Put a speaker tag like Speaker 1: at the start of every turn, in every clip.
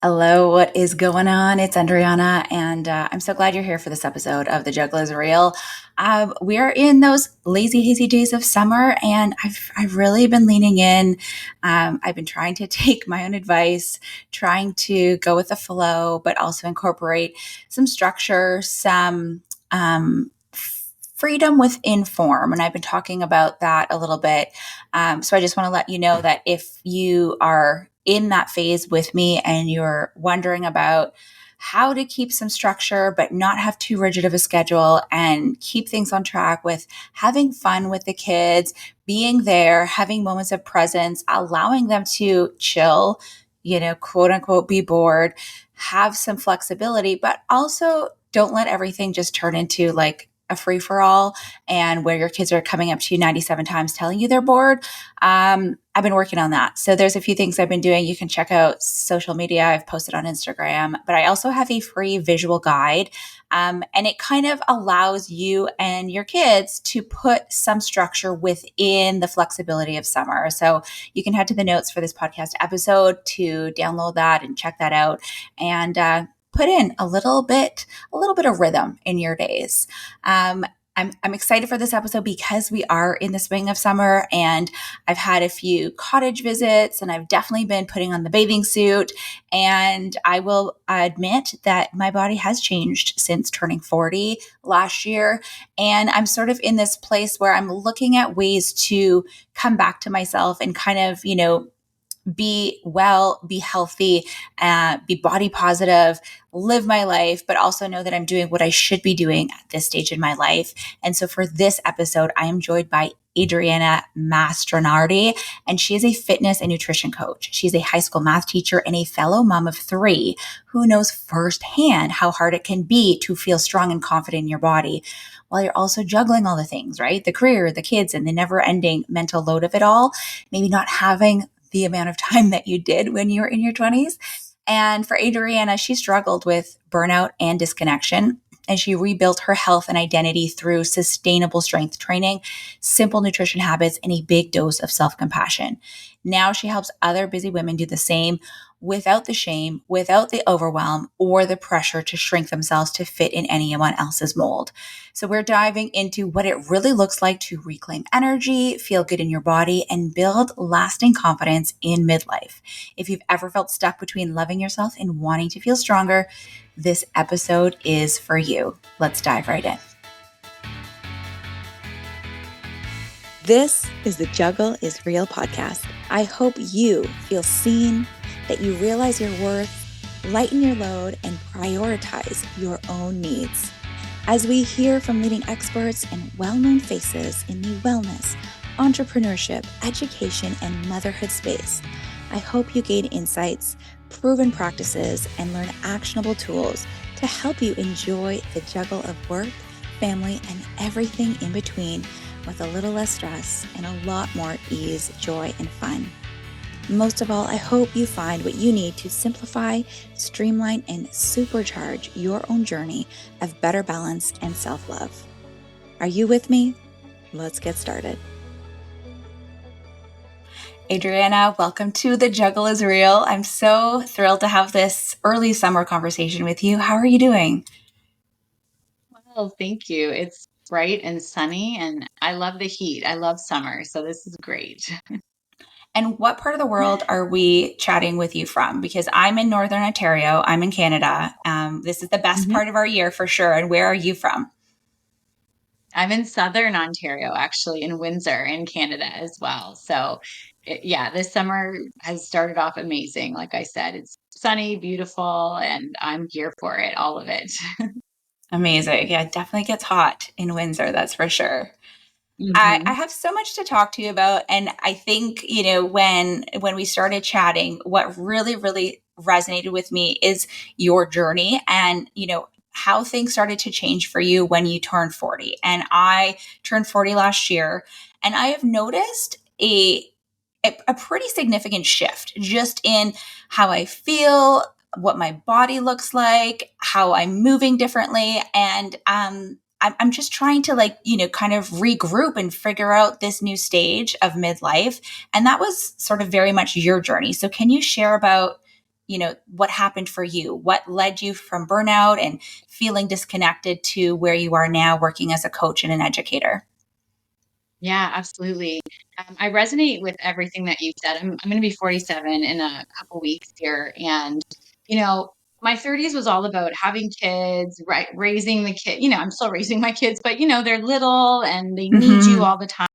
Speaker 1: Hello, what is going on? It's Andryanna, and I'm so glad you're here for this episode of The Juggle is Real. We're in those lazy, hazy days of summer, and I've really been leaning in. I've been trying to take my own advice, trying to go with the flow, but also incorporate some structure, some freedom within form. And I've been talking about that a little bit. So I just want to let you know that if you are in that phase with me and you're wondering about how to keep some structure but not have too rigid of a schedule and keep things on track with having fun with the kids, being there, having moments of presence, allowing them to chill, quote unquote, be bored, have some flexibility, but also don't let everything just turn into like a free for all and where your kids are coming up to you 97 times telling you they're bored. I've been working on that. So there's a few things I've been doing. You can check out social media. I've posted on Instagram, but I also have a free visual guide. And it kind of allows you and your kids to put some structure within the flexibility of summer. So you can head to the notes for this podcast episode to download that and check that out. And put in a little bit of rhythm in your days. I'm excited for this episode because we are in the swing of summer and I've had a few cottage visits and I've definitely been putting on the bathing suit. And I will admit that my body has changed since turning 40 last year. And I'm sort of in this place where I'm looking at ways to come back to myself and kind of, be well, be healthy, be body positive, live my life, but also know that I'm doing what I should be doing at this stage in my life. And so for this episode, I am joined by Adriana Mastronardi, and she is a fitness and nutrition coach. She's a high school math teacher and a fellow mom of 3 who knows firsthand how hard it can be to feel strong and confident in your body while you're also juggling all the things, right? The career, the kids, and the never-ending mental load of it all. Maybe not having the amount of time that you did when you were in your 20s. And for Adriana, she struggled with burnout and disconnection, and she rebuilt her health and identity through sustainable strength training, simple nutrition habits, and a big dose of self-compassion. Now she helps other busy women do the same without the shame, without the overwhelm, or the pressure to shrink themselves to fit in anyone else's mold. So we're diving into what it really looks like to reclaim energy, feel good in your body, and build lasting confidence in midlife. If you've ever felt stuck between loving yourself and wanting to feel stronger, this episode is for you. Let's dive right in. This is the Juggle is Real podcast. I hope you feel seen, that you realize your worth, lighten your load, and prioritize your own needs. As we hear from leading experts and well-known faces in the wellness, entrepreneurship, education, and motherhood space, I hope you gain insights, proven practices, and learn actionable tools to help you enjoy the juggle of work, family, and everything in between with a little less stress and a lot more ease, joy, and fun. Most of all, I hope you find what you need to simplify, streamline, and supercharge your own journey of better balance and self-love. Are you with me? Let's get started. Adriana, welcome to The Juggle is Real. I'm so thrilled to have this early summer conversation with you. How are you doing?
Speaker 2: Well, thank you. It's bright and sunny, and I love the heat. I love summer, so this is great.
Speaker 1: And what part of the world are we chatting with you from? Because I'm in Northern Ontario. I'm in Canada. This is the best part of our year for sure. And where are you from?
Speaker 2: I'm in Southern Ontario, actually, in Windsor, in Canada as well. So, this summer has started off amazing. Like I said, it's sunny, beautiful, and I'm here for it, all of it.
Speaker 1: Amazing. Yeah, it definitely gets hot in Windsor, that's for sure. I
Speaker 2: Mhm.
Speaker 1: have so much to talk to you about. And I think, when we started chatting, what really, really resonated with me is your journey and, how things started to change for you when you turned 40. And I turned 40 last year, and I have noticed a pretty significant shift just in how I feel, what my body looks like, how I'm moving differently. And I'm just trying to kind of regroup and figure out this new stage of midlife. And that was sort of very much your journey. So can you share about what happened for you, what led you from burnout and feeling disconnected to where you are now working as a coach and an educator.
Speaker 2: Yeah, absolutely. I resonate with everything that you said. I'm going to be 47 in a couple weeks here. And, you know, my 30s was all about having kids, right? Raising the kid. I'm still raising my kids, but, they're little and they need you
Speaker 1: Mm-hmm.
Speaker 2: all the time.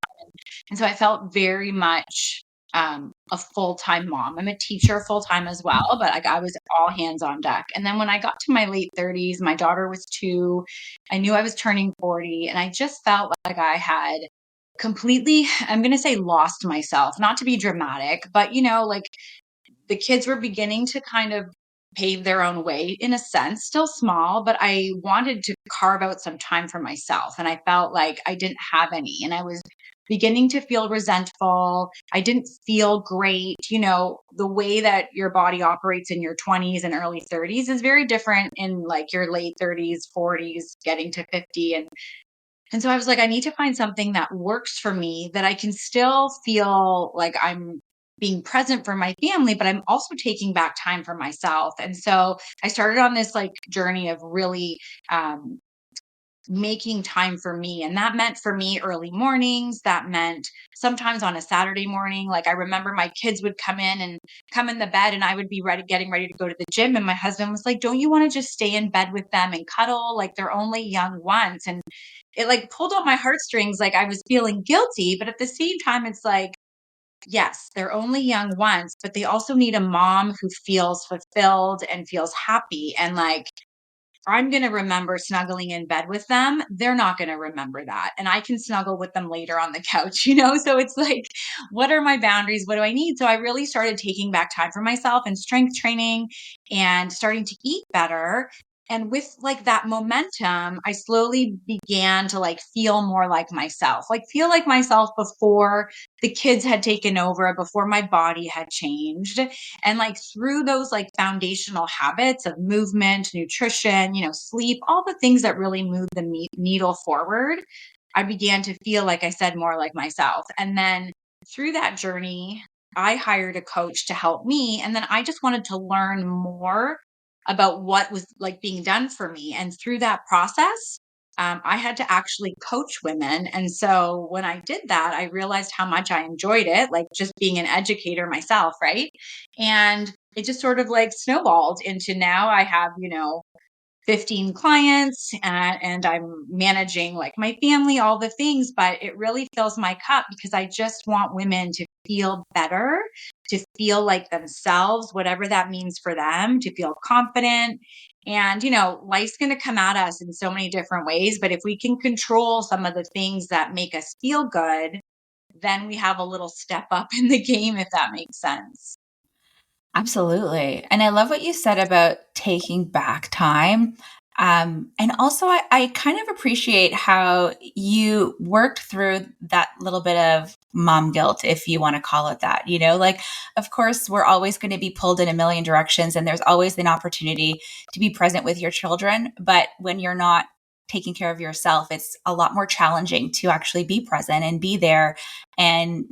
Speaker 2: And so I felt very much a full time mom. I'm a teacher full time as well, but like I was all hands on deck. And then when I got to my late 30s, my daughter was 2. I knew I was turning 40, and I just felt like I had completely, I'm going to say, lost myself, not to be dramatic, but like the kids were beginning to kind of pave their own way in a sense, still small, but I wanted to carve out some time for myself. And I felt like I didn't have any. And I was beginning to feel resentful. I didn't feel great. The way that your body operates in your 20s and early 30s is very different in like your late 30s, 40s, getting to 50. And so I was like, I need to find something that works for me, that I can still feel like I'm being present for my family, but I'm also taking back time for myself. And so I started on this like journey of really um, making time for me. And that meant for me early mornings. That meant sometimes on a Saturday morning. Like I remember my kids would come in the bed, and I would be getting ready to go to the gym. And my husband was like, don't you want to just stay in bed with them and cuddle? Like they're only young once. And it like pulled out my heartstrings. Like I was feeling guilty, but at the same time, it's like, yes, they're only young once, but they also need a mom who feels fulfilled and feels happy. And like, I'm going to remember snuggling in bed with them. They're not going to remember that. And I can snuggle with them later on the couch. So it's like, what are my boundaries? What do I need? So I really started taking back time for myself and strength training and starting to eat better. And with like that momentum, I slowly began to like feel more like feel like myself before the kids had taken over, before my body had changed. And like through those like foundational habits of movement, nutrition, sleep, all the things that really move the needle forward, I began to feel, like I said, more like myself. And then through that journey, I hired a coach to help me. And then I just wanted to learn more about what was like being done for me. And through that process, I had to actually coach women. And so when I did that, I realized how much I enjoyed it, like just being an educator myself, right? And it just sort of like snowballed into now I have, 15 clients, and I'm managing like my family, all the things, but it really fills my cup because I just want women to feel better, to feel like themselves, whatever that means for them, to feel confident. And, life's going to come at us in so many different ways, but if we can control some of the things that make us feel good, then we have a little step up in the game, if that makes sense.
Speaker 1: Absolutely. And I love what you said about taking back time. And also, I kind of appreciate how you worked through that little bit of mom guilt, if you want to call it that. Like, of course, we're always going to be pulled in a million directions, and there's always an opportunity to be present with your children. But when you're not taking care of yourself, it's a lot more challenging to actually be present and be there and,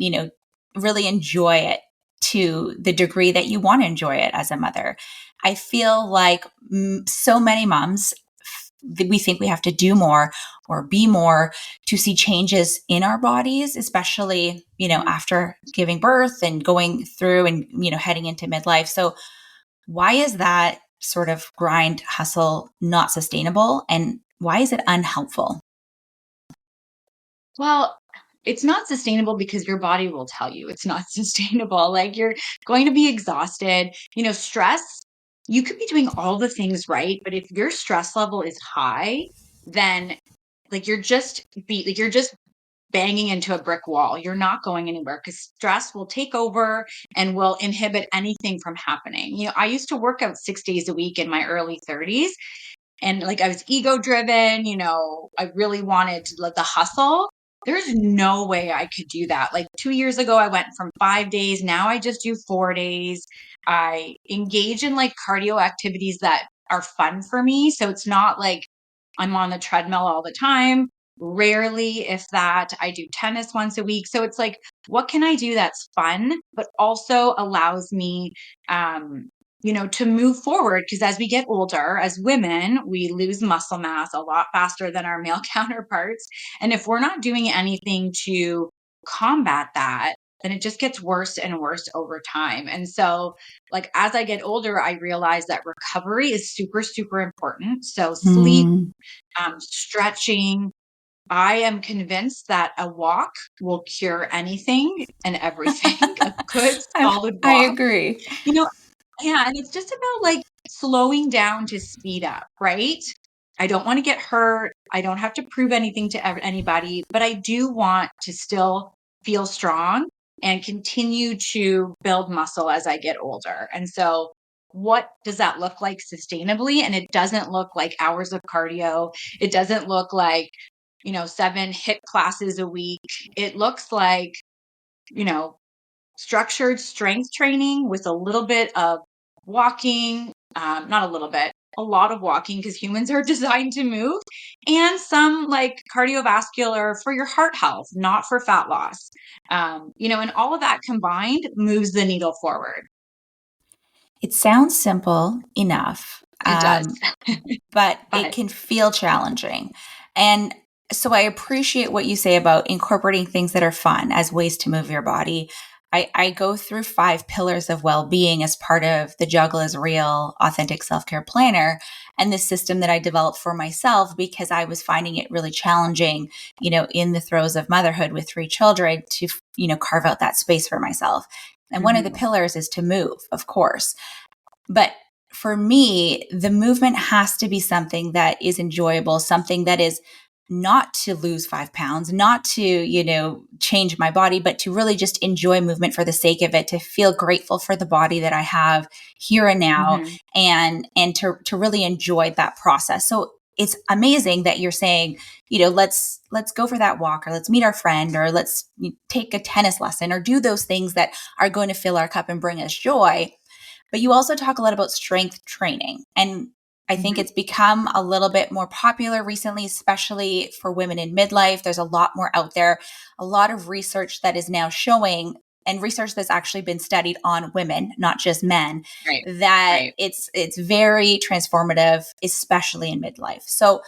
Speaker 1: really enjoy it to the degree that you want to enjoy it as a mother. I feel like so many moms, we think we have to do more or be more to see changes in our bodies, especially, after giving birth and going through and, heading into midlife. So why is that sort of grind hustle not sustainable? And why is it unhelpful?
Speaker 2: Well, it's not sustainable because your body will tell you it's not sustainable. Like you're going to be exhausted. Stress, you could be doing all the things right, but if your stress level is high, then like you're just banging into a brick wall. You're not going anywhere because stress will take over and will inhibit anything from happening. I used to work out 6 days a week in my early 30s, and like I was ego driven, I really wanted like the hustle. There's no way I could do that. Like 2 years ago, I went from 5 days. Now I just do 4 days. I engage in like cardio activities that are fun for me. So it's not like I'm on the treadmill all the time. Rarely, if that, I do tennis once a week. So it's like, what can I do that's fun, but also allows me to move forward, because as we get older, as women, we lose muscle mass a lot faster than our male counterparts. And if we're not doing anything to combat that, then it just gets worse and worse over time. And so, like, as I get older, I realize that recovery is super, super important. So, sleep,
Speaker 1: Mm.
Speaker 2: stretching. I am convinced that a walk will cure anything and everything. A good solid
Speaker 1: I
Speaker 2: walk.
Speaker 1: agree.
Speaker 2: You know, yeah, and it's just about, like, slowing down to speed up, right? I don't wanna get hurt. I don't have to prove anything to anybody, but I do want to still feel strong and continue to build muscle as I get older. And so, what does that look like sustainably? And it doesn't look like hours of cardio. It doesn't look like, 7 HIIT classes a week. It looks like, you know, structured strength training with a little bit of walking, not a little bit, a lot of walking, because humans are designed to move, and some like cardiovascular for your heart health, not for fat loss. And all of that combined moves the needle forward.
Speaker 1: It sounds simple enough,
Speaker 2: It does.
Speaker 1: but it
Speaker 2: But
Speaker 1: can feel challenging. And so I appreciate what you say about incorporating things that are fun as ways to move your body. I go through 5 pillars of well being as part of the Juggle is Real Authentic Self Care Planner and the system that I developed for myself because I was finding it really challenging, in the throes of motherhood with 3 children to, carve out that space for myself. And one of the
Speaker 2: Mhm.
Speaker 1: pillars is to move, of course. But for me, the movement has to be something that is enjoyable, something that is not to lose 5 pounds, not to, change my body, but to really just enjoy movement for the sake of it, to feel grateful for the body that I have here and now
Speaker 2: Mhm.
Speaker 1: and to really enjoy that process. So it's amazing that you're saying, let's go for that walk or let's meet our friend or let's take a tennis lesson or do those things that are going to fill our cup and bring us joy. But you also talk a lot about strength training. And I think
Speaker 2: Mhm.
Speaker 1: it's become a little bit more popular recently, especially for women in midlife. There's a lot more out there, a lot of research that is now showing, and research that's actually been studied on women, not just men,
Speaker 2: Right.
Speaker 1: that
Speaker 2: Right.
Speaker 1: it's very transformative, especially in midlife. So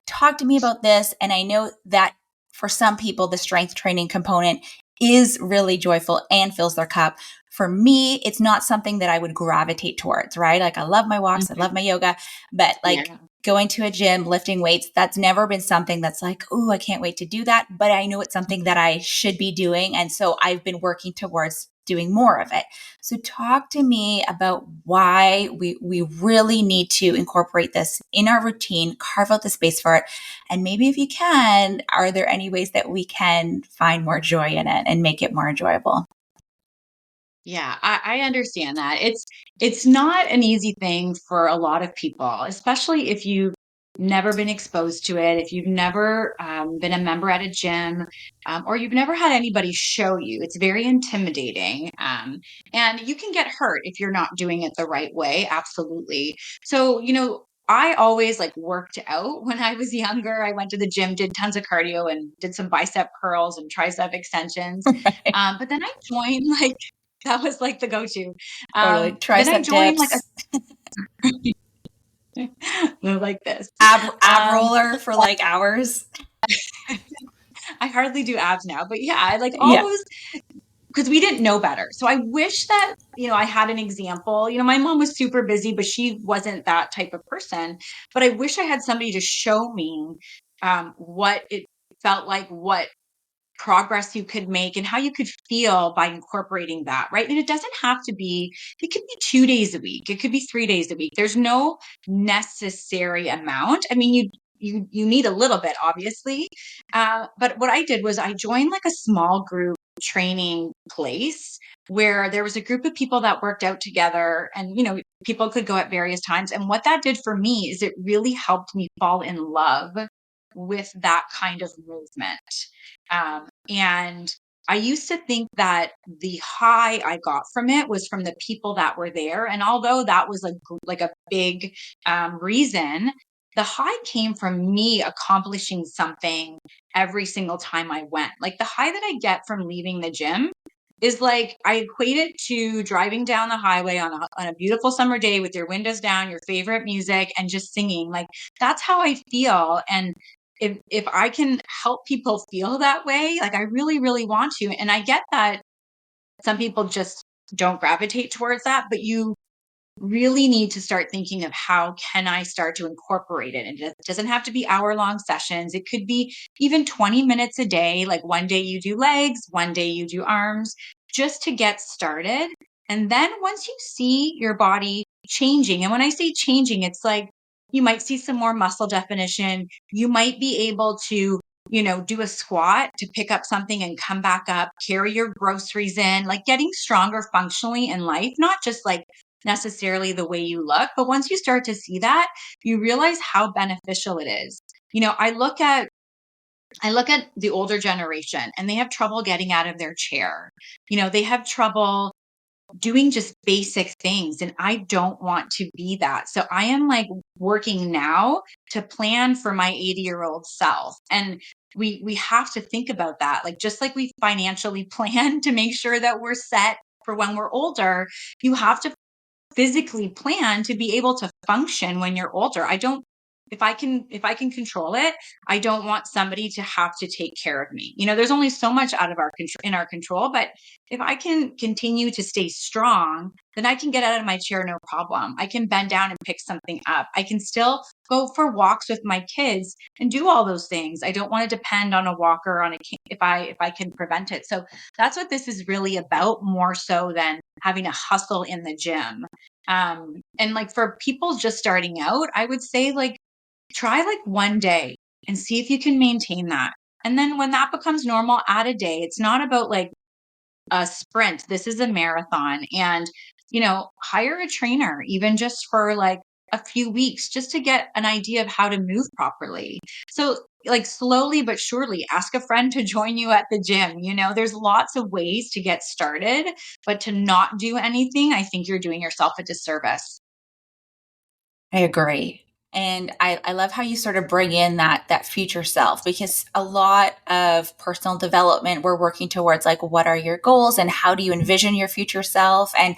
Speaker 1: talk to me about this. And I know that for some people, the strength training component is really joyful and fills their cup. For me, it's not something that I would gravitate towards, right? Like I love my walks, I love
Speaker 2: Mhm.
Speaker 1: my yoga, but like
Speaker 2: Yeah.
Speaker 1: going to a gym, lifting weights, that's never been something that's like, oh, I can't wait to do that. But I know it's something that I should be doing. And so I've been working towards doing more of it. So talk to me about why we really need to incorporate this in our routine, carve out the space for it. And maybe if you can, are there any ways that we can find more joy in it and make it more enjoyable?
Speaker 2: Yeah, I understand that. It's not an easy thing for a lot of people, especially if you've never been exposed to it, if you've never been a member at a gym, or you've never had anybody show you. It's very intimidating, and you can get hurt if you're not doing it the right way. Absolutely. So, I always like worked out when I was younger. I went to the gym, did tons of cardio, and did some bicep curls and tricep extensions.
Speaker 1: Right.
Speaker 2: But then I joined like that was like the go-to.
Speaker 1: Totally.
Speaker 2: Then I
Speaker 1: Tricep
Speaker 2: joined like a
Speaker 1: dips,
Speaker 2: like this.
Speaker 1: ab
Speaker 2: Um,
Speaker 1: roller for like hours.
Speaker 2: I hardly do abs now, but yeah, I like
Speaker 1: Yeah.
Speaker 2: always because we didn't know better. So I wish that, I had an example. My mom was super busy, but she wasn't that type of person. But I wish I had somebody to show me what it felt like, what progress you could make and how you could feel by incorporating that, right? And it doesn't have to be, it could be 2 days a week, it could be 3 days a week. There's no necessary amount. I mean, you need a little bit, obviously. But what I did was I joined like a small group training place where there was a group of people that worked out together, and people could go at various times. And what that did for me is it really helped me fall in love with that kind of movement. And I used to think that the high I got from it was from the people that were there. And although that was like a big reason, the high came from me accomplishing something every single time I went. Like the high that I get from leaving the gym is like, I equate it to driving down the highway on a beautiful summer day with your windows down, your favorite music, and just singing. Like, that's how I feel. And if I can help people feel that way, like I really, really want to. And I get that some people just don't gravitate towards that, but you really need to start thinking of how can I start to incorporate it. And it doesn't have to be hour-long sessions. It could be even 20 minutes a day. Like one day you do legs, one day you do arms, just to get started. And then once you see your body changing, and when I say changing, it's like you might see some more muscle definition. You might be able to, do a squat to pick up something and come back up, carry your groceries in, like getting stronger functionally in life, not just like necessarily the way you look. But once you start to see that, you realize how beneficial it is. I look at the older generation and they have trouble getting out of their chair. They have trouble doing just basic things, and I don't want to be that. So I am like working now to plan for my 80-year-old self. And we have to think about that. Like just like we financially plan to make sure that we're set for when we're older, you have to physically plan to be able to function when you're older. I don't if I can control it, I don't want somebody to have to take care of me. There's only so much out of our control in our control, but if I can continue to stay strong, then I can get out of my chair no problem. I can bend down and pick something up. I can still go for walks with my kids and do all those things. I don't want to depend on a walker if I can prevent it. So that's what this is really about, more so than having a hustle in the gym. And like for people just starting out, I would say like try like one day and see if you can maintain that. And then when that becomes normal, add a day. It's not about like a sprint. This is a marathon. And, hire a trainer, even just for like a few weeks, just to get an idea of how to move properly. So, like, slowly but surely, ask a friend to join you at the gym. There's lots of ways to get started, but to not do anything, I think you're doing yourself a disservice.
Speaker 1: I agree. And I love how you sort of bring in that future self, because a lot of personal development, we're working towards like what are your goals and how do you envision your future self? And,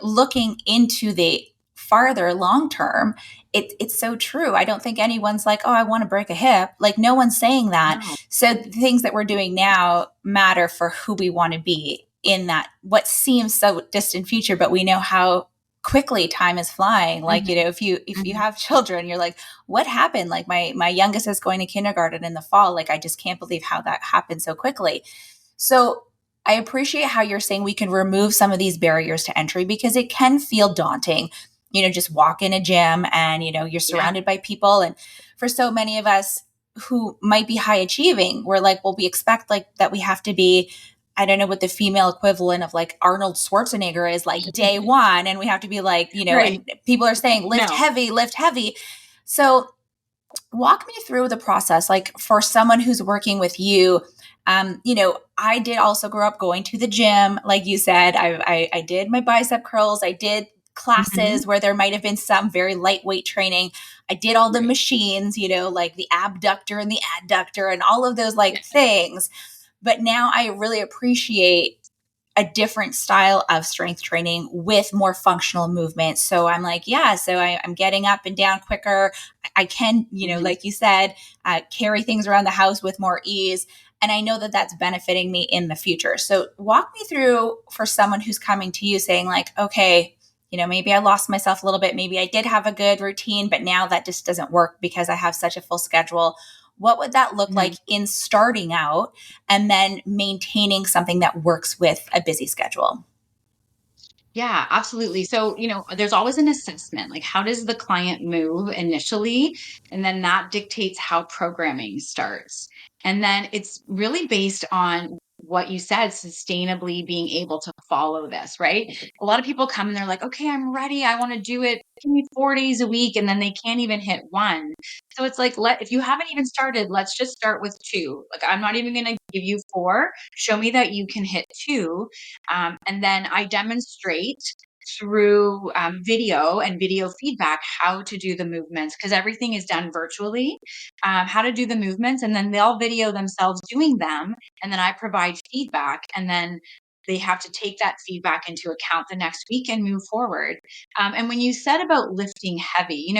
Speaker 1: looking into the farther long term, it's so true. I don't think anyone's like, oh, I want to break a hip. Like no one's saying that.
Speaker 2: No.
Speaker 1: So the things that we're doing now matter for who we want to be in that what seems so distant future, but we know how quickly time is flying. Like,
Speaker 2: Mhm,
Speaker 1: if you
Speaker 2: mhm.
Speaker 1: have children, you're like, what happened? Like my youngest is going to kindergarten in the fall. Like I just can't believe how that happened so quickly. So I appreciate how you're saying we can remove some of these barriers to entry, because it can feel daunting. Just walk in a gym and you're
Speaker 2: Yeah.
Speaker 1: surrounded by people. And for so many of us who might be high achieving, we're like, well, we expect like that we have to be, I don't know what the female equivalent of like Arnold Schwarzenegger is, like day one. And we have to be like,
Speaker 2: Right.
Speaker 1: and people are saying lift
Speaker 2: No.
Speaker 1: heavy, lift heavy. So walk me through the process. Like for someone who's working with you, I did also grow up going to the gym. Like you said, I did my bicep curls. I did classes
Speaker 2: Mhm.
Speaker 1: where there might have been some very lightweight training. I did all the
Speaker 2: Right.
Speaker 1: machines, like the abductor and the adductor and all of those
Speaker 2: Yeah.
Speaker 1: like things. But now I really appreciate a different style of strength training with more functional movement. So I'm like, yeah, so I'm getting up and down quicker. I can,
Speaker 2: Mhm.
Speaker 1: like you said, carry things around the house with more ease. And I know that that's benefiting me in the future. So walk me through for someone who's coming to you saying, like, okay, maybe I lost myself a little bit. Maybe I did have a good routine, but now that just doesn't work because I have such a full schedule. What would that look like
Speaker 2: Mhm.
Speaker 1: in starting out and then maintaining something that works with a busy schedule?
Speaker 2: Yeah, absolutely. So, there's always an assessment. Like, how does the client move initially? And then that dictates how programming starts. And then it's really based on what you said, sustainably being able to follow this, right? A lot of people come and they're like, okay, I'm ready. I want to do it. Give me 4 days a week. And then they can't even hit one. So it's like, if you haven't even started, let's just start with two. Like, I'm not even going to give you four. Show me that you can hit two, and then I demonstrate through video and video feedback how to do the movements, because everything is done virtually, how to do the movements. And then they'll video themselves doing them. And then I provide feedback. And then they have to take that feedback into account the next week and move forward. And when you said about lifting heavy,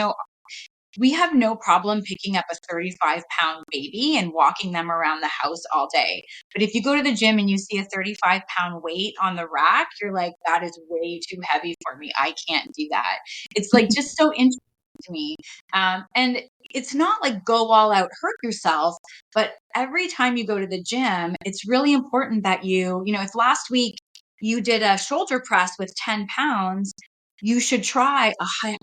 Speaker 2: we have no problem picking up a 35-pound baby and walking them around the house all day. But if you go to the gym and you see a 35-pound weight on the rack, you're like, that is way too heavy for me. I can't do that. It's like just so interesting to me. And it's not like go all out, hurt yourself, but every time you go to the gym, it's really important that if last week you did a shoulder press with 10 pounds, you should try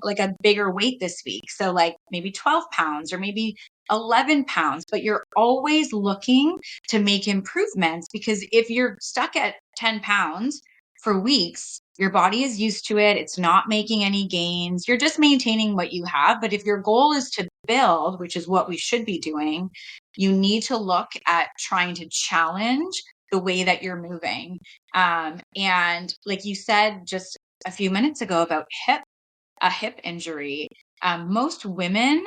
Speaker 2: like a bigger weight this week. So like maybe 12 pounds or maybe 11 pounds, but you're always looking to make improvements, because if you're stuck at 10 pounds for weeks, your body is used to it. It's not making any gains. You're just maintaining what you have. But if your goal is to build, which is what we should be doing, you need to look at trying to challenge the way that you're moving. And like you said, just a few minutes ago about a hip injury. Most women,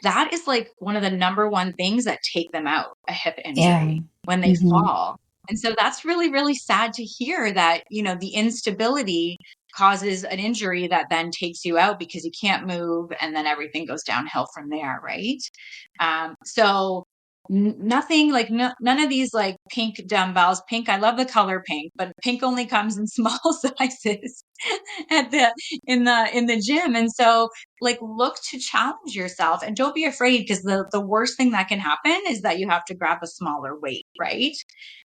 Speaker 2: that is like one of the number one things that take them out, a hip
Speaker 1: Yeah.
Speaker 2: injury when they
Speaker 1: Hmm.
Speaker 2: fall. And so that's really, really sad to hear that, the instability causes an injury that then takes you out because you can't move, and then everything goes downhill from there, right? So nothing like none of these like pink dumbbells. Pink, I love the color pink, but pink only comes in small sizes at the in the gym. And so like look to challenge yourself and don't be afraid, because the worst thing that can happen is that you have to grab a smaller weight, right?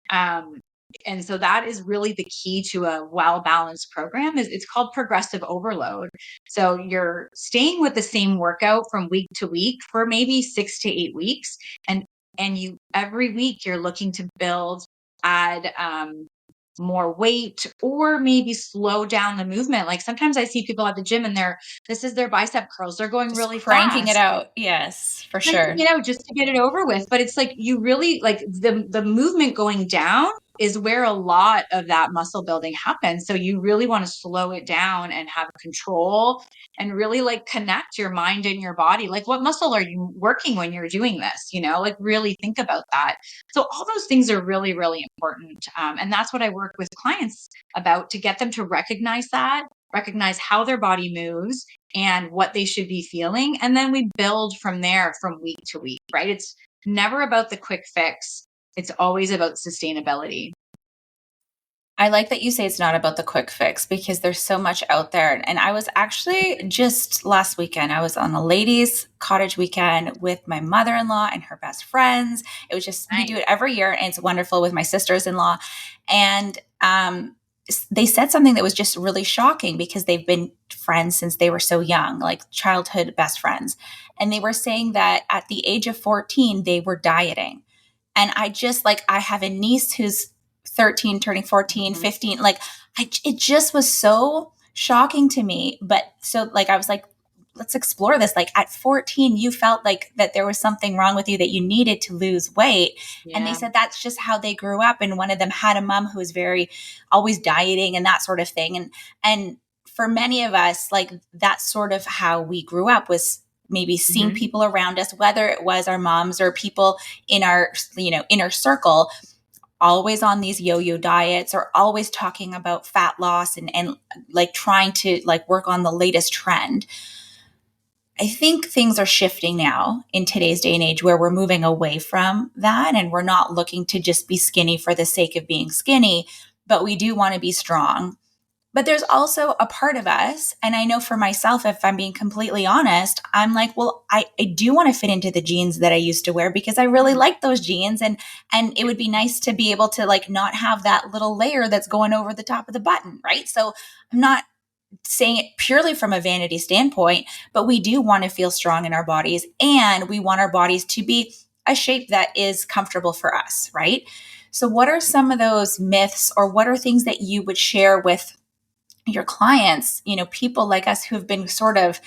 Speaker 2: um and so that is really the key to a well-balanced program. Is it's called progressive overload. So you're staying with the same workout from week to week for maybe 6 to 8 weeks, and you every week you're looking to build, add more weight, or maybe slow down the movement. Like sometimes I see people at the gym and this is their bicep curls. They're going
Speaker 1: Just
Speaker 2: really
Speaker 1: cranking it
Speaker 2: fast,
Speaker 1: out. Yes, for
Speaker 2: cranking
Speaker 1: sure.
Speaker 2: it out just to get it over with. But it's like you really like the movement going down is where a lot of that muscle building happens. So you really want to slow it down and have control and really like connect your mind and your body. Like what muscle are you working when you're doing this? Like really think about that. So all those things are really, really important. And that's what I work with clients about, to get them to recognize how their body moves and what they should be feeling. And then we build from there from week to week, right? It's never about the quick fix. It's always about sustainability.
Speaker 1: I like that you say it's not about the quick fix, because there's so much out there. And I was actually just last weekend, I was on a ladies' cottage weekend with my mother in law and her best friends. It was just, we do
Speaker 2: Nice.
Speaker 1: it every year, and it's wonderful, with my sisters in law. And they said something that was just really shocking, because they've been friends since they were so young, like childhood best friends. And they were saying that at the age of 14, they were dieting. And I just like, I have a niece who's 13, turning 14,
Speaker 2: Mhm.
Speaker 1: 15. Like, it just was so shocking to me. But so, like, I was like, let's explore this. Like, at 14, you felt like that there was something wrong with you, that you needed to lose weight. And they
Speaker 2: Yeah.
Speaker 1: said that's just how they grew up. And one of them had a mom who was very always dieting and that sort of thing. And for many of us, like, that's sort of how we grew up, was maybe seeing
Speaker 2: Mhm.
Speaker 1: people around us, whether it was our moms or people in our, inner circle, always on these yo-yo diets, or always talking about fat loss, and like trying to like work on the latest trend. I think things are shifting now in today's day and age, where we're moving away from that, and we're not looking to just be skinny for the sake of being skinny, but we do want to be strong. But there's also a part of us, and I know for myself, if I'm being completely honest, I'm like, well, I do want to fit into the jeans that I used to wear, because I really like those jeans, and it would be nice to be able to like not have that little layer that's going over the top of the button, right? So I'm not saying it purely from a vanity standpoint, but we do want to feel strong in our bodies, and we want our bodies to be a shape that is comfortable for us, right? So what are some of those myths, or what are things that you would share with your clients, people like us who have been sort of,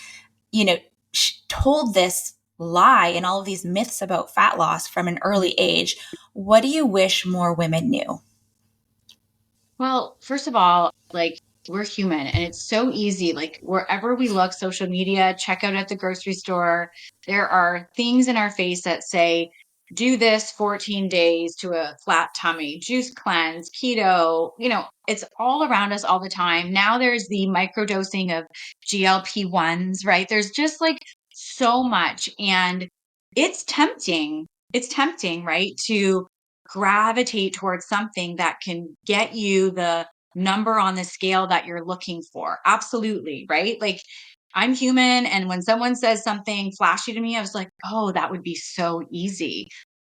Speaker 1: told this lie and all of these myths about fat loss from an early age? What do you wish more women knew?
Speaker 2: Well, first of all, like we're human and it's so easy. Like wherever we look, social media, checkout at the grocery store, there are things in our face that say, do this 14 days to a flat tummy, juice cleanse, keto, it's all around us all the time. Now there's the microdosing of GLP-1s, right? There's just like so much. And it's tempting. It's tempting, right? To gravitate towards something that can get you the number on the scale that you're looking for. Absolutely, right? Like I'm human. And when someone says something flashy to me, I was like, oh, that would be so easy.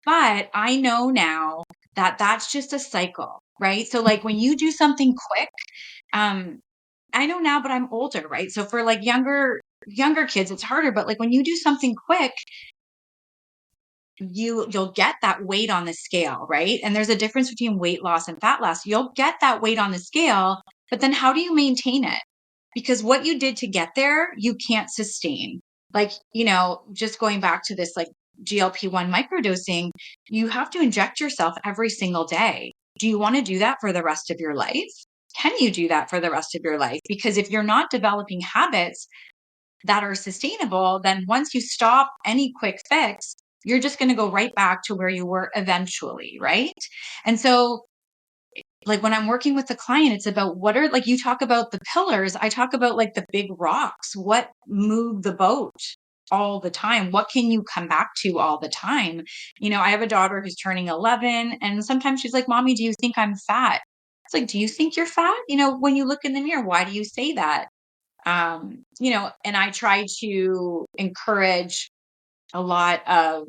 Speaker 2: But I know now that that's just a cycle, right? So like when you do something quick, um, I know now, but I'm older, right? So for like younger kids, it's harder. But like when you do something quick, you'll get that weight on the scale, right? And there's a difference between weight loss and fat loss. You'll get that weight on the scale, but then how do you maintain it? Because what you did to get there, you can't sustain. Like, just going back to this like GLP-1 microdosing, you have to inject yourself every single day. Do you want to do that for the rest of your life? Can you do that for the rest of your life? Because if you're not developing habits that are sustainable, then once you stop any quick fix, you're just going to go right back to where you were eventually, right? And so like when I'm working with the client, it's about what are like you talk about the pillars, I talk about like the big rocks, what move the boat all the time? What can you come back to all the time? I have a daughter who's turning 11, and sometimes she's like, "Mommy, do you think I'm fat?" It's like, "Do you think you're fat? When you look in the mirror, why do you say that?" And I try to encourage a lot of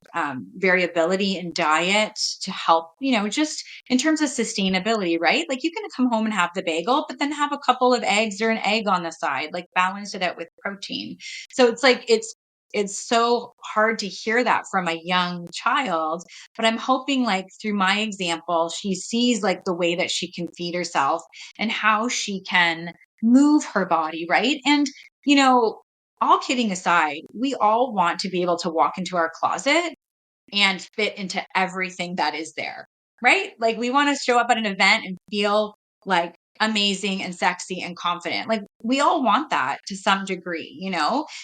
Speaker 2: variability in diet to help, just in terms of sustainability, right? Like you can come home and have the bagel, but then have a couple of eggs or an egg on the side, like balance it out with protein. So it's like, it's so hard to hear that from a young child, but I'm hoping like through my example, she sees like the way that she can feed herself and how she can move her body, right? And, you know, all kidding aside, we all want to be able to walk into our closet and fit into everything that is there, right? Like we want to show up at an event and feel like amazing and sexy and confident. Like we all want that to some degree.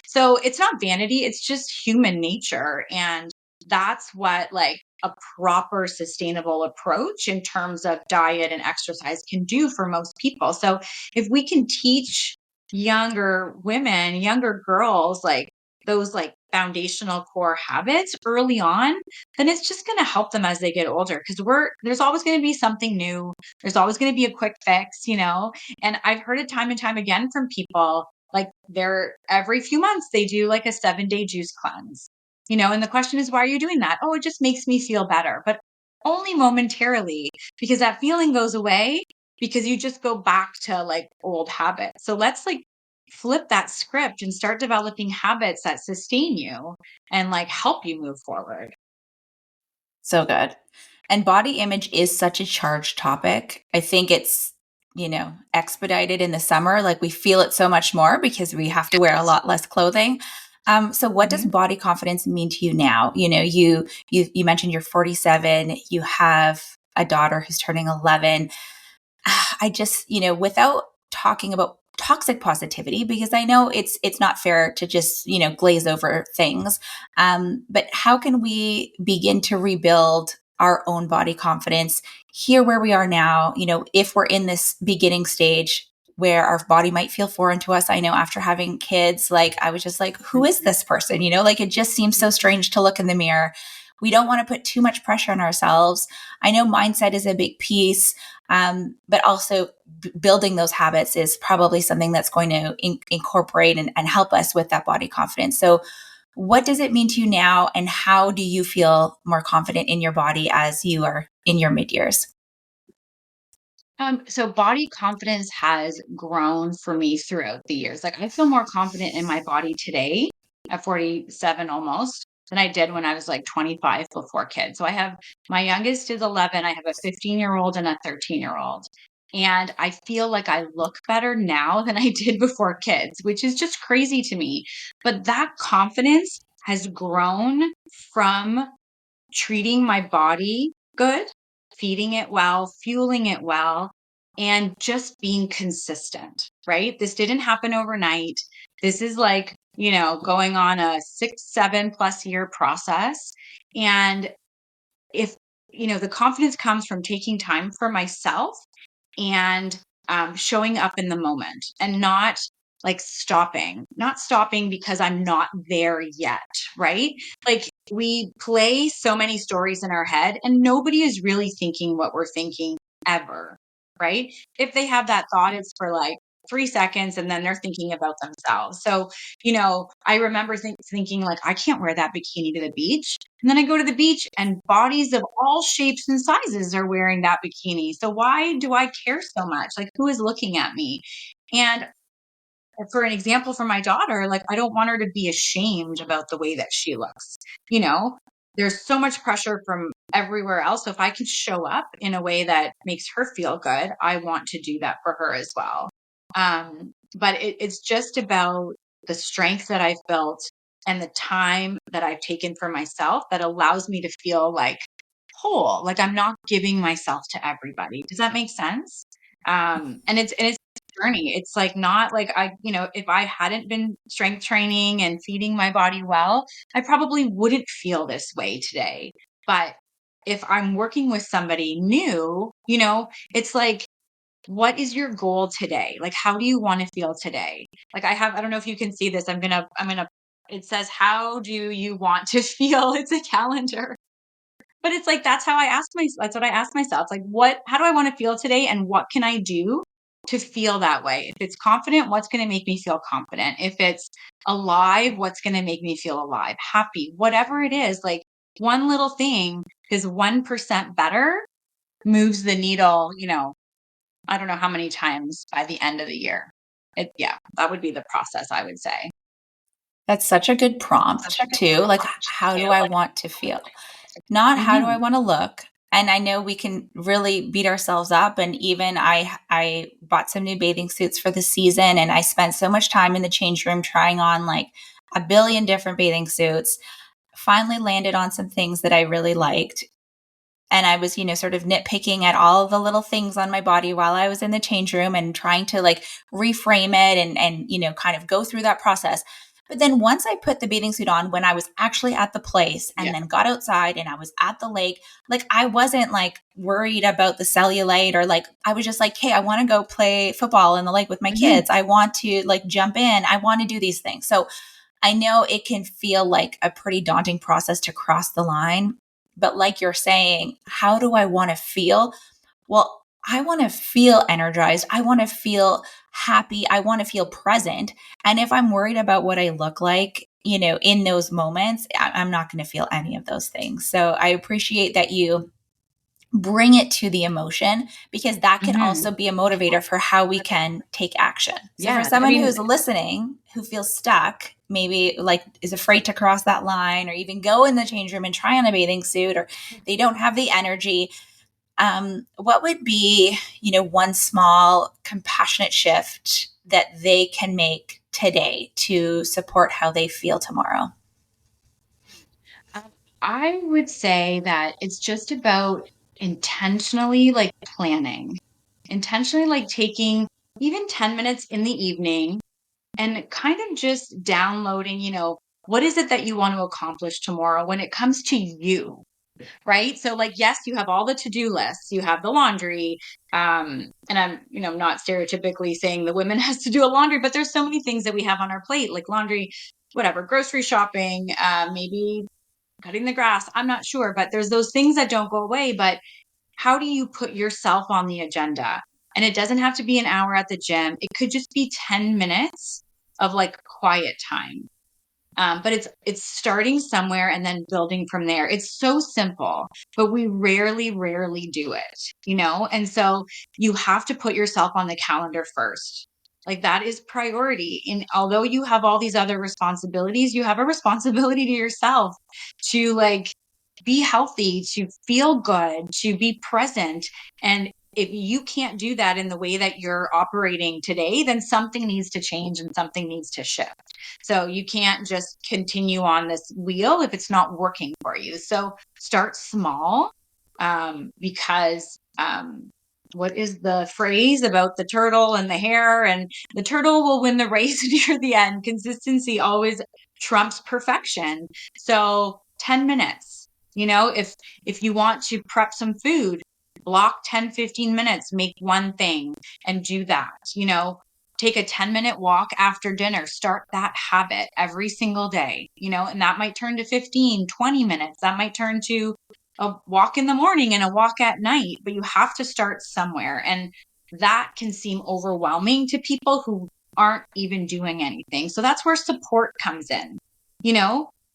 Speaker 2: So it's not vanity, it's just human nature. And that's what like a proper sustainable approach in terms of diet and exercise can do for most people. So if we can teach younger women, younger girls, like those like foundational core habits early on, then it's just going to help them as they get older because there's always going to be something new. There's always going to be a quick fix. And I've heard it time and time again from people like they're every few months they do like a 7-day juice cleanse. And the question is, why are you doing that? Oh, it just makes me feel better, but only momentarily because that feeling goes away because you just go back to like old habits. So let's like flip that script and start developing habits that sustain you and like help you move forward.
Speaker 1: So good. And body image is such a charged topic. I think it's, expedited in the summer. Like we feel it so much more because we have to wear a lot less clothing. So what does
Speaker 2: Mhm.
Speaker 1: body confidence mean to you now? You mentioned you're 47, you have a daughter who's turning 11. I just, without talking about toxic positivity, because I know it's not fair to just, glaze over things. But how can we begin to rebuild our own body confidence here where we are now? If we're in this beginning stage where our body might feel foreign to us. I know after having kids, like I was just like, who is this person? Like it just seems so strange to look in the mirror. We don't want to put too much pressure on ourselves. I know mindset is a big piece. But also building those habits is probably something that's going to incorporate and help us with that body confidence. So what does it mean to you now? And how do you feel more confident in your body as you are in your mid years?
Speaker 2: So body confidence has grown for me throughout the years. Like I feel more confident in my body today at 47 almost than I did when I was like 25 before kids. So I have my youngest is 11. I have a 15-year-old and a 13-year-old. And I feel like I look better now than I did before kids, which is just crazy to me. But that confidence has grown from treating my body good, feeding it well, fueling it well, and just being consistent, right? This didn't happen overnight. This is like, going on a 6, 7+ year process. And if, the confidence comes from taking time for myself and showing up in the moment and not like not stopping because I'm not there yet, right? Like we play so many stories in our head and nobody is really thinking what we're thinking ever, right? If they have that thought, it's for like 3 seconds and then they're thinking about themselves. So, I remember thinking like, I can't wear that bikini to the beach. And then I go to the beach and bodies of all shapes and sizes are wearing that bikini. So why do I care so much? Like, who is looking at me? And for an example, for my daughter, like, I don't want her to be ashamed about the way that she looks. You know, there's so much pressure from everywhere else. So if I can show up in a way that makes her feel good, I want to do that for her as well. But it's just about the strength that I've built and the time that I've taken for myself that allows me to feel like whole, like I'm not giving myself to everybody. Does that make sense? And it's a journey. It's like not like if I hadn't been strength training and feeding my body well, I probably wouldn't feel this way today. But if I'm working with somebody new, it's like, what is your goal today? Like, how do you want to feel today? Like I don't know if you can see this. It says, how do you want to feel? It's a calendar. But it's like that's what I ask myself. Like how do I want to feel today and what can I do to feel that way? If it's confident, what's going to make me feel confident? If it's alive, what's going to make me feel alive, happy, whatever it is, like one little thing is 1% better moves the needle, I don't know how many times by the end of the year. Yeah, that would be the process, I would say.
Speaker 1: That's such a good prompt too. Like, how do I want to feel? Not how do I
Speaker 2: Mhm.
Speaker 1: want to look? And I know we can really beat ourselves up. And even I bought some new bathing suits for the season, and I spent so much time in the change room trying on like a billion different bathing suits. Finally landed on some things that I really liked, and I was, sort of nitpicking at all the little things on my body while I was in the change room and trying to like reframe it and kind of go through that process. But then once I put the bathing suit on when I was actually at the place
Speaker 2: Yeah.
Speaker 1: and then got outside and I was at the lake, like I wasn't like worried about the cellulite, or like I was just like, hey, I want to go play football in the lake with my
Speaker 2: Mhm.
Speaker 1: kids. I want to like jump in. I want to do these things. So I know it can feel like a pretty daunting process to cross the line, but like you're saying, how do I want to feel? Well, I want to feel energized. I want to feel happy. I want to feel present. And if I'm worried about what I look like, in those moments, I'm not going to feel any of those things. So I appreciate that you bring it to the emotion, because that can
Speaker 2: Mhm.
Speaker 1: also be a motivator for how we can take action. So for
Speaker 2: Yeah,
Speaker 1: someone who's listening, who feels stuck, maybe like is afraid to cross that line or even go in the change room and try on a bathing suit, or they don't have the energy, what would be, one small compassionate shift that they can make today to support how they feel tomorrow?
Speaker 2: Um, I would say that it's just about intentionally like planning, intentionally like taking even 10 minutes in the evening and kind of just downloading, what is it that you want to accomplish tomorrow when it comes to you, right? So, like, yes, you have all the to-do lists, you have the laundry. And I'm, not stereotypically saying the women has to do a laundry, but there's so many things that we have on our plate, like laundry, whatever, grocery shopping, maybe cutting the grass. I'm not sure, but there's those things that don't go away. But how do you put yourself on the agenda? And it doesn't have to be an hour at the gym. It could just be 10 minutes of like quiet time. But it's starting somewhere and then building from there. It's so simple, but we rarely do it. And so you have to put yourself on the calendar first. Like that is priority. And although you have all these other responsibilities, you have a responsibility to yourself to like be healthy, to feel good, to be present. And if you can't do that in the way that you're operating today, then something needs to change and something needs to shift. So you can't just continue on this wheel if it's not working for you. So start small, because what is the phrase about the turtle and the hare? And the turtle will win the race near the end. Consistency always trumps perfection. So 10 minutes. If you want to prep some food, block 10-15 minutes, make one thing and do that. Take a 10-minute walk after dinner, start that habit every single day, and that might turn to 15-20 minutes. That might turn to a walk in the morning and a walk at night, but you have to start somewhere. And that can seem overwhelming to people who aren't even doing anything. So that's where support comes in.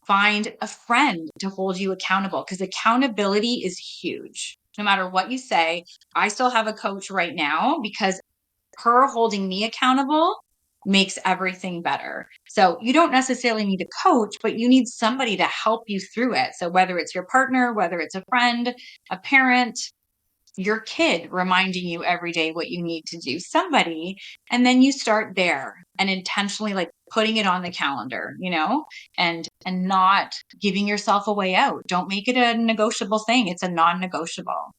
Speaker 2: Find a friend to hold you accountable, because accountability is huge. No matter what you say, I still have a coach right now because her holding me accountable makes everything better. So you don't necessarily need a coach, but you need somebody to help you through it. So whether it's your partner, whether it's a friend, a parent, your kid reminding you every day what you need to do, somebody, and then you start there and intentionally like putting it on the calendar, and not giving yourself a way out. Don't make it a negotiable thing. It's a non-negotiable.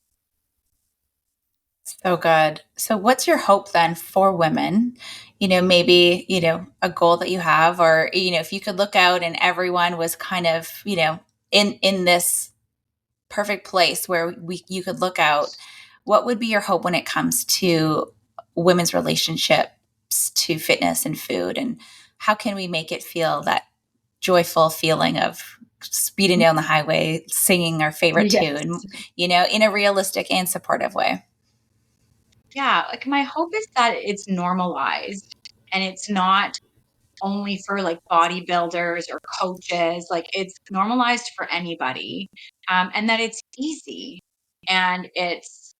Speaker 1: So good. So what's your hope then for women? Maybe, a goal that you have, or, if you could look out and everyone was kind of, in this perfect place where you could look out, what would be your hope when it comes to women's relationships to fitness and food? And how can we make it feel that joyful feeling of speeding down the highway, singing our favorite
Speaker 2: Yes.
Speaker 1: tune, in a realistic and supportive way?
Speaker 2: Yeah, like my hope is that it's normalized and it's not only for like bodybuilders or coaches, like it's normalized for anybody. And that it's easy and it's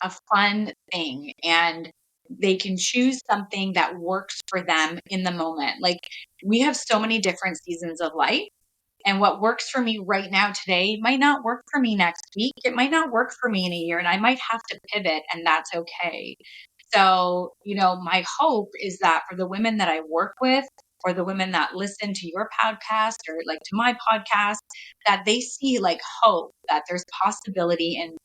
Speaker 2: a fun thing, and they can choose something that works for them in the moment. Like we have so many different seasons of life, and what works for me right now today might not work for me next week. It might not work for me in a year, and I might have to pivot, and that's okay. So, my hope is that for the women that I work with, or the women that listen to your podcast or like to my podcast, that they see like hope, that there's possibility in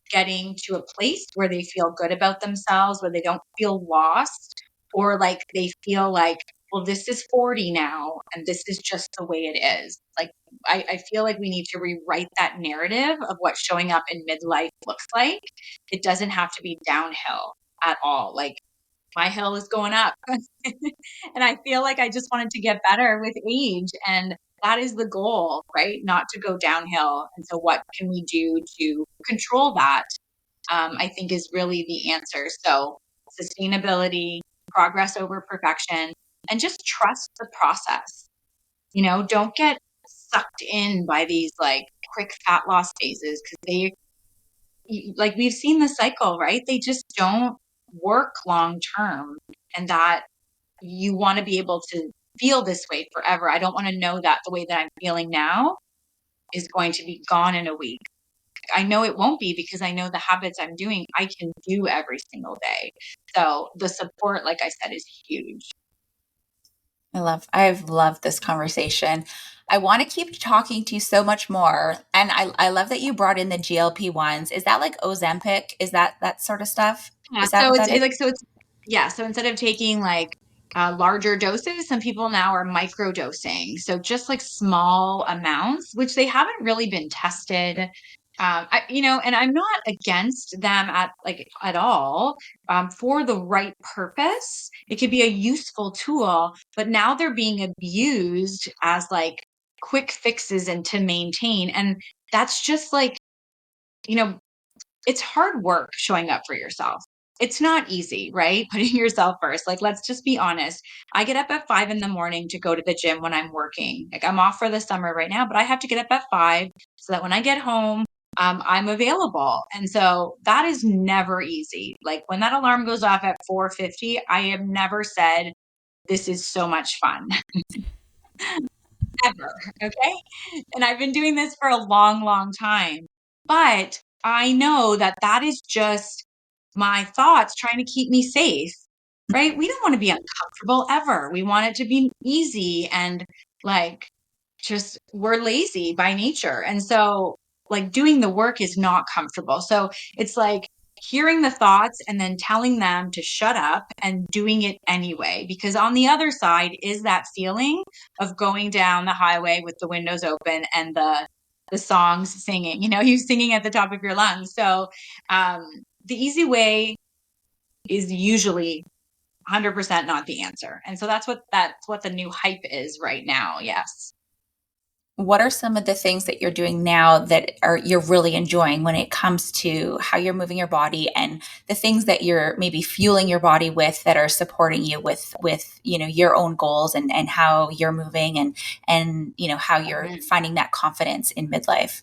Speaker 2: getting to a place where they feel good about themselves, where they don't feel lost, or like they feel like, well, this is 40 now and this is just the way it is. Like, I feel like we need to rewrite that narrative of what showing up in midlife looks like. It doesn't have to be downhill at all. Like, my hill is going up. And I feel like I just wanted to get better with age. And that is the goal, right? Not to go downhill. And so, what can we do to control that? I think is really the answer. So, sustainability, progress over perfection, and just trust the process. Don't get sucked in by these like quick fat loss phases, because like we've seen the cycle, right? They just don't work long term. And that you want to be able to feel this way forever. I don't want to know that the way that I'm feeling now is going to be gone in a week. I know it won't be, because I know the habits I'm doing, I can do every single day. So the support, like I said, is huge.
Speaker 1: I've loved this conversation. I want to keep talking to you so much more. And I love that you brought in the GLP-1s. Is that like Ozempic? Is that sort of stuff?
Speaker 2: Yeah,
Speaker 1: Is that
Speaker 2: so
Speaker 1: what
Speaker 2: it's
Speaker 1: that is?
Speaker 2: like, so it's, yeah, so instead of taking like larger doses, some people now are micro dosing. So just like small amounts, which they haven't really been tested. And I'm not against them at all, for the right purpose. It could be a useful tool, but now they're being abused as like quick fixes and to maintain. And that's just like, you know, it's hard work showing up for yourself. It's not easy, right? Putting yourself first. Like, let's just be honest. I get up at 5 in the morning to go to the gym when I'm working. Like, I'm off for the summer right now, but I have to get up at 5 so that when I get home, I'm available. And so that is never easy. Like, when that alarm goes off at 4:50, I have never said, this is so much fun. Ever. Okay. And I've been doing this for a long, long time. But I know that that is just my thoughts trying to keep me safe, right? We don't want to be uncomfortable ever. We want it to be easy and like just we're lazy by nature. And so, like, doing the work is not comfortable. So it's like hearing the thoughts and then telling them to shut up and doing it anyway. Because on the other side is that feeling of going down the highway with the windows open and the the songs singing, you singing at the top of your lungs. So the easy way is usually 100% not the answer. And so that's what the new hype is right now. Yes.
Speaker 1: What are some of the things that you're doing now that you're really enjoying when it comes to how you're moving your body, and the things that you're maybe fueling your body with that are supporting you with your own goals, and how you're moving, and how you're finding that confidence in midlife?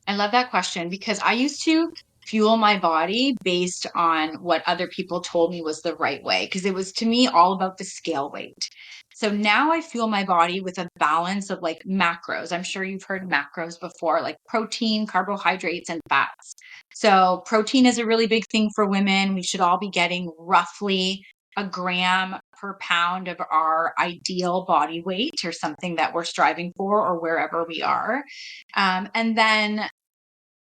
Speaker 2: I love that question because I used to fuel my body based on what other people told me was the right way, because it was to me all about the scale weight. So now I fuel my body with a balance of like macros. I'm sure you've heard macros before, like protein, carbohydrates, and fats. So protein is a really big thing for women. We should all be getting roughly a gram per pound of our ideal body weight, or something that we're striving for, or wherever we are. And then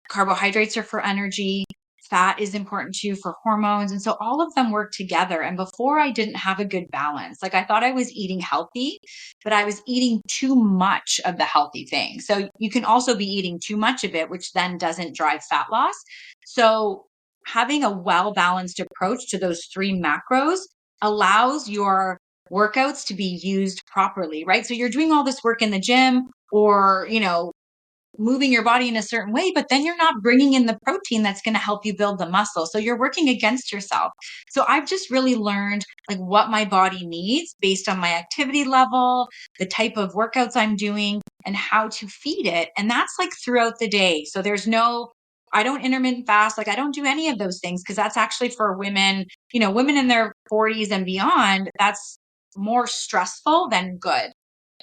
Speaker 2: carbohydrates are for energy. Fat is important too for hormones. And so all of them work together. And before, I didn't have a good balance. Like, I thought I was eating healthy, but I was eating too much of the healthy thing. So you can also be eating too much of it, which then doesn't drive fat loss. So having a well balanced approach to those three macros allows your workouts to be used properly, right? So you're doing all this work in the gym, or, moving your body in a certain way, but then you're not bringing in the protein that's going to help you build the muscle. So you're working against yourself. So I've just really learned like what my body needs based on my activity level, the type of workouts I'm doing, and how to feed it. And that's like throughout the day. So I don't intermittent fast. Like, I don't do any of those things, because that's actually for women, women in their 40s and beyond. That's more stressful than good,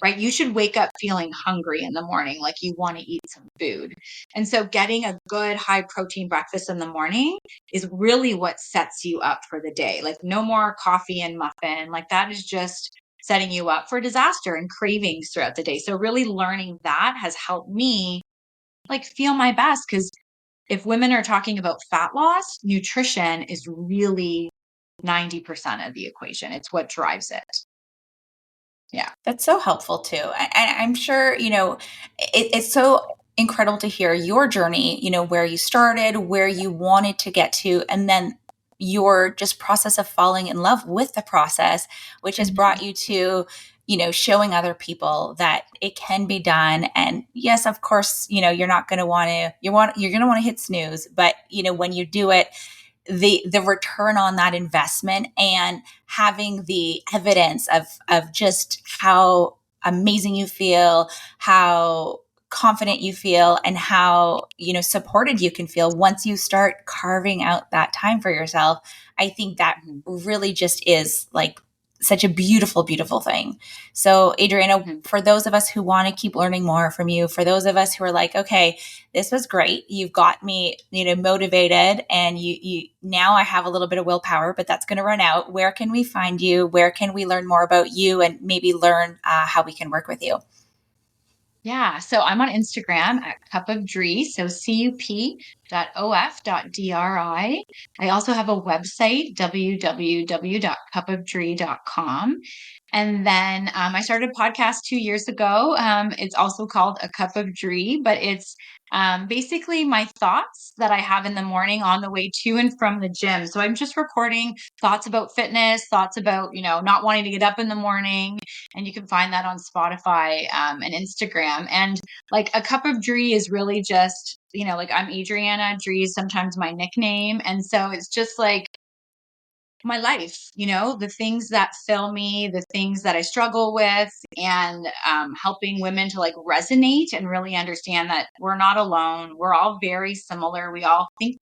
Speaker 2: right? You should wake up feeling hungry in the morning, like you want to eat some food. And so getting a good high protein breakfast in the morning is really what sets you up for the day. Like, no more coffee and muffin. Like, that is just setting you up for disaster and cravings throughout the day. So really learning that has helped me like feel my best, because if women are talking about fat loss, nutrition is really 90% of the equation. It's what drives it. Yeah.
Speaker 1: That's so helpful too. And I'm sure, it's so incredible to hear your journey, where you started, where you wanted to get to, and then your just process of falling in love with the process, which has
Speaker 2: Mhm.
Speaker 1: brought you to, showing other people that it can be done. And yes, of course, you're not going to want to, you're going to want to hit snooze, but when you do it, the return on that investment, and having the evidence of just how amazing you feel, how confident you feel, and how supported you can feel once you start carving out that time for yourself. I think that
Speaker 2: Mhm.
Speaker 1: really just is like such a beautiful, beautiful thing. So, Adriana,
Speaker 2: Mhm.
Speaker 1: for those of us who want to keep learning more from you, for those of us who are like, okay, this was great, you've got me, motivated, and you now I have a little bit of willpower, but that's going to run out. Where can we find you? Where can we learn more about you, and maybe learn how we can work with you?
Speaker 2: Yeah. So I'm on Instagram at Cup of Dree. So cup.of.dri. I also have a website, www.cupofdree.com. And then I started a podcast 2 years ago. It's also called A Cup of Dree, but it's basically my thoughts that I have in the morning on the way to and from the gym. So I'm just recording thoughts about fitness, thoughts about, not wanting to get up in the morning. And you can find that on Spotify and Instagram. And like A Cup of Dree is really just, like I'm Adriana. Dree is sometimes my nickname. And so it's just like my life, the things that fill me, the things that I struggle with, and helping women to like resonate and really understand that we're not alone. We're all very similar. We all think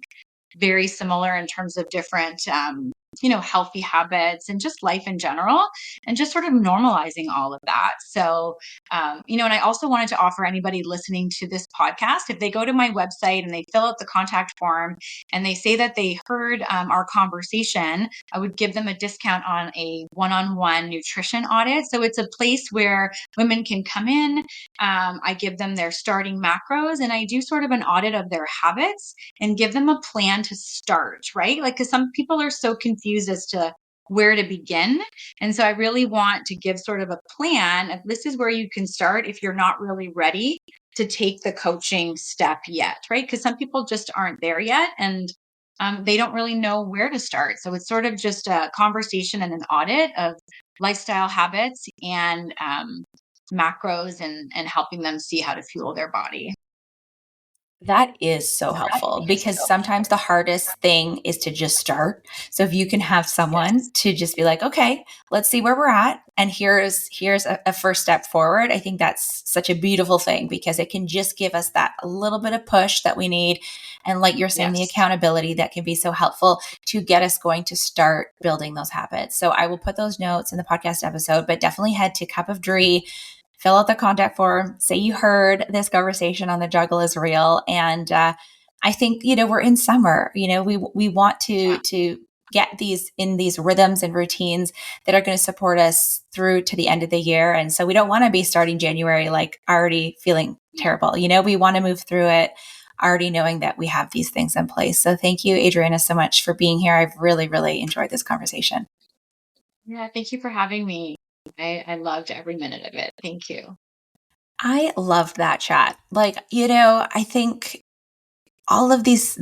Speaker 2: very similar in terms of different, healthy habits and just life in general, and just sort of normalizing all of that. So, and I also wanted to offer anybody listening to this podcast, if they go to my website and they fill out the contact form and they say that they heard our conversation, I would give them a discount on a one-on-one nutrition audit. So it's a place where women can come in. I give them their starting macros, and I do sort of an audit of their habits and give them a plan to start, right? Like, because some people are so confused as to where to begin. And so I really want to give sort of a plan of this is where you can start if you're not really ready to take the coaching step yet, right? Because some people just aren't there yet, and they don't really know where to start. So it's sort of just a conversation and an audit of lifestyle habits and macros, and helping them see how to fuel their body.
Speaker 1: That is so helpful because sometimes the hardest thing is to just start. So if you can have someone
Speaker 2: Yes.
Speaker 1: to just be like, okay, let's see where we're at. And here's a first step forward. I think that's such a beautiful thing because it can just give us that a little bit of push that we need. And like you're saying, the
Speaker 2: Yes.
Speaker 1: accountability that can be so helpful to get us going to start building those habits. So I will put those notes in the podcast episode, but definitely head to Cup of Dree, fill out the contact form, say you heard this conversation on The Juggle is Real. And I think, we're in summer, we want
Speaker 2: Yeah.
Speaker 1: to get these rhythms and routines that are going to support us through to the end of the year. And so we don't want to be starting January like already feeling
Speaker 2: Yeah.
Speaker 1: terrible. We want to move through it already knowing that we have these things in place. So thank you, Adriana, so much for being here. I've really, really enjoyed this conversation.
Speaker 2: Yeah. Thank you for having me. I loved every minute of it. Thank you.
Speaker 1: I loved that chat. Like, I think all of these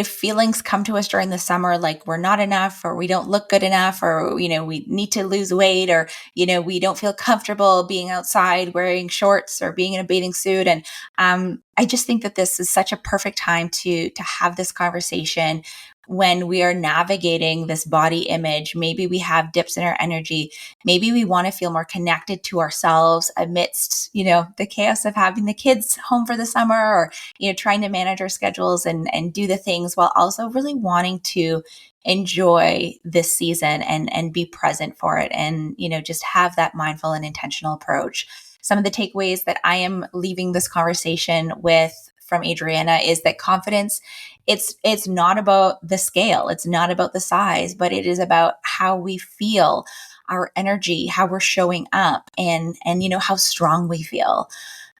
Speaker 1: feelings come to us during the summer, like we're not enough, or we don't look good enough, or we need to lose weight, or we don't feel comfortable being outside wearing shorts or being in a bathing suit. And I just think that this is such a perfect time to have this conversation when we are navigating this body image. Maybe we have dips in our energy. Maybe we want to feel more connected to ourselves amidst the chaos of having the kids home for the summer, or trying to manage our schedules and do the things while also really wanting to enjoy this season and be present for it, and just have that mindful and intentional approach. Some of the takeaways that I am leaving this conversation with from Adriana is that confidence, it's not about the scale, it's not about the size, but it is about how we feel, our energy, how we're showing up, and how strong we feel.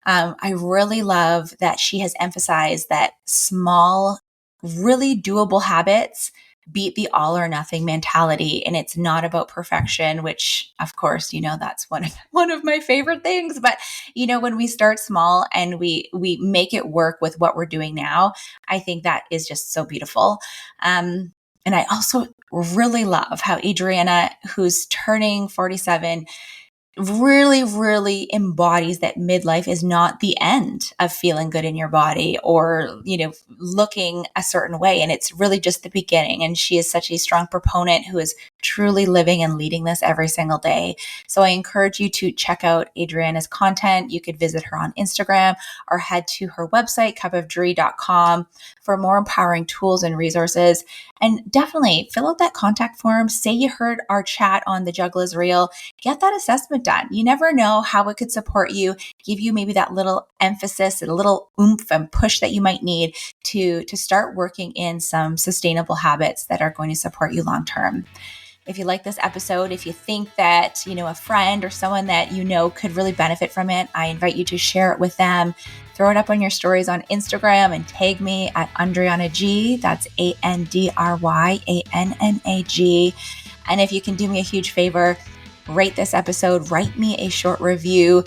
Speaker 1: I really love that she has emphasized that small, really doable habits beat the all or nothing mentality. And it's not about perfection, which of course, that's one of my favorite things. But when we start small and we make it work with what we're doing now, I think that is just so beautiful. And I also really love how Adriana, who's turning 47, really, really embodies that midlife is not the end of feeling good in your body, or, looking a certain way. And it's really just the beginning. And she is such a strong proponent who is truly living and leading this every single day. So I encourage you to check out Adriana's content. You could visit her on Instagram or head to her website, cupofdree.com, for more empowering tools and resources. And definitely fill out that contact form. Say you heard our chat on The Juggle is Real. Get that assessment done. You never know how it could support you, give you maybe that little emphasis and a little oomph and push that you might need to start working in some sustainable habits that are going to support you long term. If you like this episode, if you think that, a friend or someone that could really benefit from it, I invite you to share it with them. Throw it up on your stories on Instagram and tag me at Andryanna G. That's ANDRYANNAG. And if you can do me a huge favor, rate this episode, write me a short review,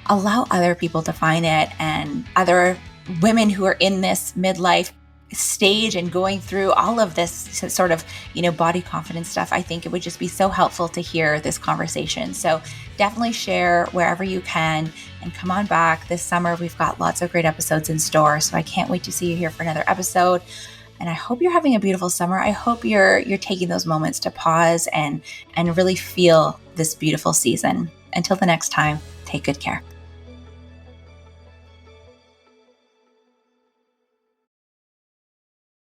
Speaker 1: allow other people to find it, and other women who are in this midlife stage and going through all of this sort of, body confidence stuff. I think it would just be so helpful to hear this conversation. So definitely share wherever you can, and come on back this summer. We've got lots of great episodes in store. So I can't wait to see you here for another episode. And I hope you're having a beautiful summer. I hope you're taking those moments to pause and really feel this beautiful season. Until the next time, take good care.